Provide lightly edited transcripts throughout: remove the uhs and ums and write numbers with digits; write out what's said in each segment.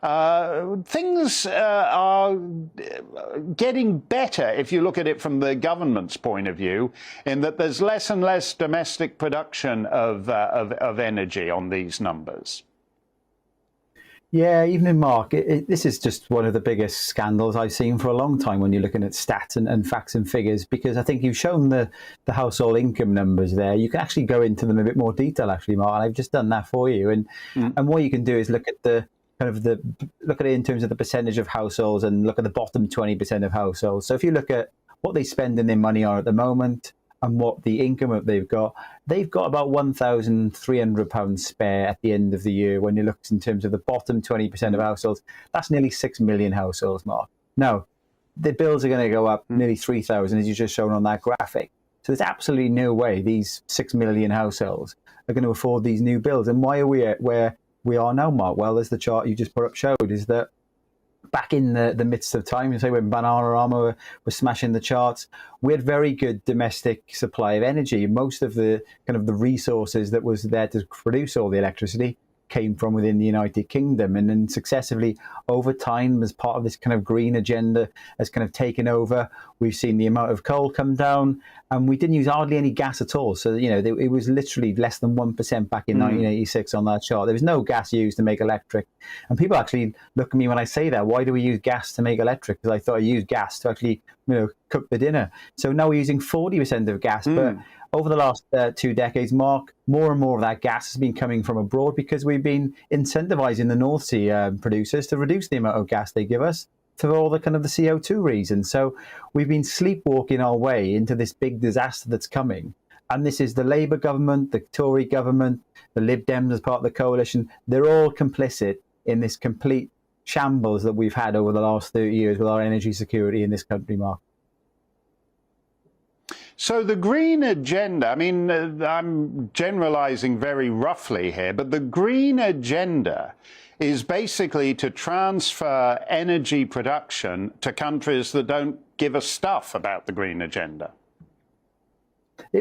things are getting better if you look at it from the government's point of view, in that there's less and less domestic production of energy on these numbers. Yeah, evening, Mark. This is just one of the biggest scandals I've seen for a long time when you're looking at stats and facts and figures, because I think you've shown the household income numbers there. You can actually go into them in a bit more detail, actually, Mark, and I've just done that for you. And what you can do is look at look at it in terms of the percentage of households and look at the bottom 20% of households. So if you look at what they spend in their money on at the moment and what the income that they've got about £1,300 spare at the end of the year. When you look in terms of the bottom 20% of households, that's nearly 6 million households, Mark. Now, the bills are going to go up nearly 3,000, as you just shown on that graphic. So there's absolutely no way these 6 million households are going to afford these new bills. And why are we at where we are now, Mark? Well, as the chart you just put up showed, is that back in the midst of time, say when Bananarama were smashing the charts, we had very good domestic supply of energy. Most of the kind of the resources that was there to produce all the electricity came from within the United Kingdom, and then successively over time, as part of this kind of green agenda has kind of taken over, we've seen the amount of coal come down, and we didn't use hardly any gas at all. So, you know, it was literally less than 1% back in 1986 on that chart. There was no gas used to make electric. And people actually look at me when I say that, why do we use gas to make electric? Because I thought I used gas to actually, you know, cook the dinner. So now we're using 40% of gas, but over the last 2 decades, Mark, more and more of that gas has been coming from abroad because we've been incentivizing the North Sea producers to reduce the amount of gas they give us for all the kind of the CO2 reasons. So we've been sleepwalking our way into this big disaster that's coming. And this is the Labour government, the Tory government, the Lib Dems as part of the coalition. They're all complicit in this complete shambles that we've had over the last 30 years with our energy security in this country, Mark. So the green agenda, I mean, I'm generalizing very roughly here, but the green agenda is basically to transfer energy production to countries that don't give a stuff about the green agenda.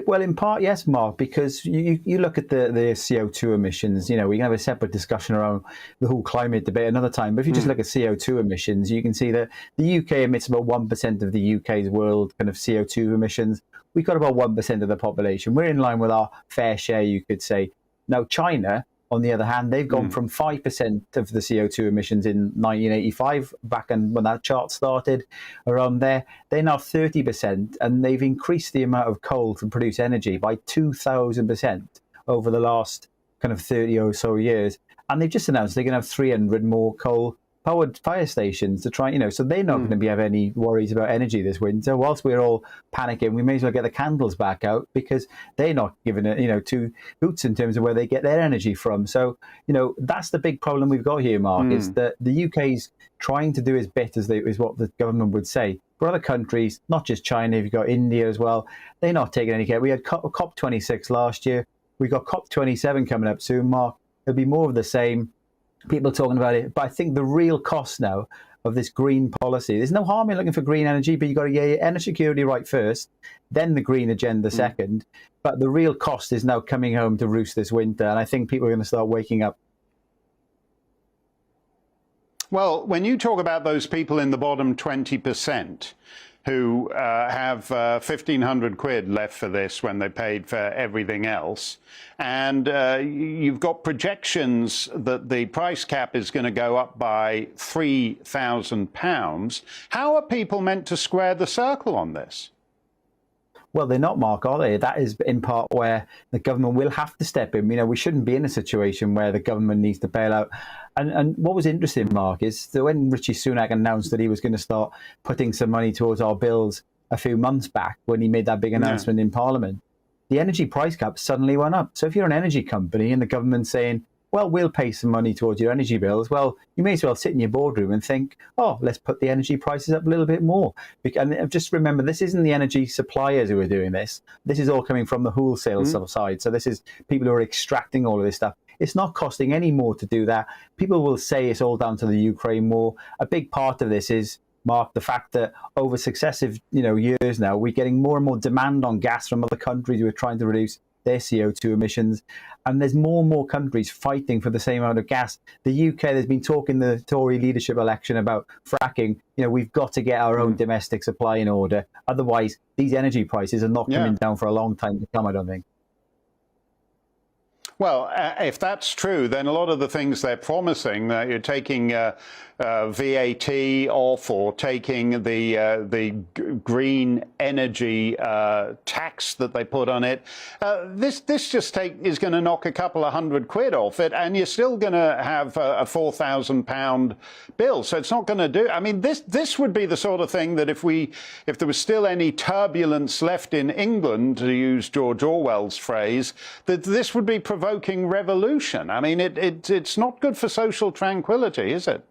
Well, in part, yes, Mark, because you look at the CO2 emissions, you know, we can have a separate discussion around the whole climate debate another time. But if you just look at CO2 emissions, you can see that the UK emits about 1% of the UK's world kind of CO2 emissions. We've got about 1% of the population. We're in line with our fair share, you could say. Now, China, on the other hand, they've gone from 5% of the CO2 emissions in 1985, back when that chart started, around there. They're now 30%, and they've increased the amount of coal to produce energy by 2,000% over the last kind of 30 or so years. And they've just announced they're going to have 300 more coal-powered fire stations to try, you know, so they're not going to have any worries about energy this winter. Whilst we're all panicking, we may as well get the candles back out because they're not giving it, you know, two hoots in terms of where they get their energy from. So, you know, that's the big problem we've got here, Mark, is that the UK's trying to do as bit as is what the government would say. But other countries, not just China, you've got India as well, they're not taking any care. We had COP26 last year. We've got COP27 coming up soon, Mark. There'll be more of the same. People talking about it, but I think the real cost now of this green policy, there's no harm in looking for green energy, but you've got to get your energy security right first, then the green agenda second. But the real cost is now coming home to roost this winter, and I think people are going to start waking up. Well, when you talk about those people in the bottom 20% who have 1,500 quid left for this when they paid for everything else, and you've got projections that the price cap is going to go up by £3,000, how are people meant to square the circle on this? Well, they're not, Mark, are they? That is in part where the government will have to step in. You know, we shouldn't be in a situation where the government needs to bail out. And what was interesting, Mark, is that when Rishi Sunak announced that he was going to start putting some money towards our bills a few months back, when he made that big announcement in Parliament, the energy price cap suddenly went up. So if you're an energy company and the government's saying, well, we'll pay some money towards your energy bills, well, you may as well sit in your boardroom and think, oh, let's put the energy prices up a little bit more. And just remember, this isn't the energy suppliers who are doing this. This is all coming from the wholesale side. So this is people who are extracting all of this stuff. It's not costing any more to do that. People will say it's all down to the Ukraine war. A big part of this is, Mark, the fact that over successive years now, we're getting more and more demand on gas from other countries who are trying to reduce their CO2 emissions. And there's more and more countries fighting for the same amount of gas. The UK, there's been talk in the Tory leadership election about fracking. You know, we've got to get our own domestic supply in order. Otherwise, these energy prices are not coming down for a long time to come, I don't think. Well, if that's true, then a lot of the things they're promising, that you're taking VAT off or taking the green energy tax that they put on it, this just is going to knock a couple of £100 off it, and you're still going to have a £4,000 bill. So it's not going to do. I mean, this would be the sort of thing that if there was still any turbulence left in England, to use George Orwell's phrase, that this would be provoking revolution. I mean, it's not good for social tranquility, is it?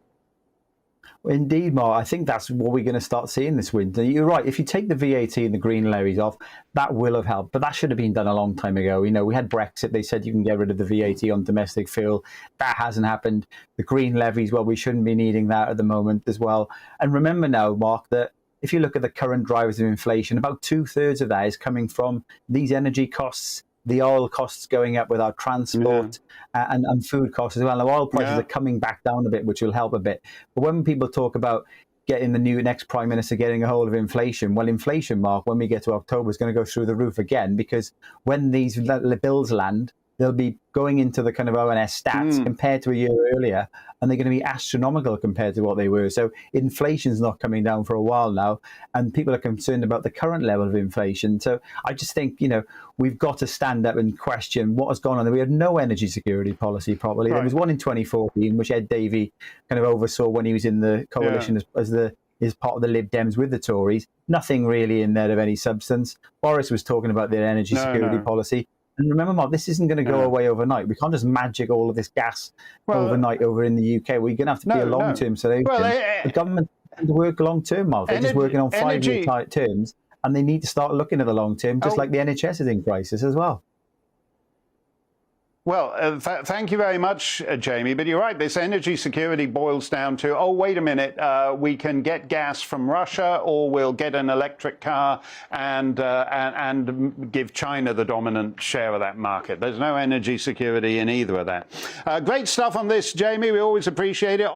Indeed, Mark. I think that's what we're going to start seeing this winter. You're right. If you take the VAT and the green levies off, that will have helped. But that should have been done a long time ago. You know, we had Brexit. They said you can get rid of the VAT on domestic fuel. That hasn't happened. The green levies, well, we shouldn't be needing that at the moment as well. And remember now, Mark, that if you look at the current drivers of inflation, about 2/3 of that is coming from these energy costs, the oil costs going up with our transport, and food costs as well. Now, oil prices are coming back down a bit, which will help a bit. But when people talk about getting the next Prime Minister getting a hold of inflation, well, inflation, Mark, when we get to October, is going to go through the roof again, because when these bills land, they'll be going into the kind of ONS stats compared to a year earlier, and they're going to be astronomical compared to what they were. So inflation's not coming down for a while now, and people are concerned about the current level of inflation. So I just think, you know, we've got to stand up and question what has gone on. We have no energy security policy properly. Right. There was one in 2014, which Ed Davey kind of oversaw when he was in the coalition as part of the Lib Dems with the Tories. Nothing really in there of any substance. Boris was talking about their energy security policy. And remember, Mark, this isn't going to go away overnight. We can't just magic all of this gas overnight over in the UK. We're going to have to be a long-term solution. The government has to work long-term, Mark. They're just working on 5-year terms, and they need to start looking at the long-term, just like the NHS is in crisis as well. Well, thank you very much, Jamie. But you're right. This energy security boils down to, oh, wait a minute, we can get gas from Russia, or we'll get an electric car and give China the dominant share of that market. There's no energy security in either of that. Great stuff on this, Jamie. We always appreciate it.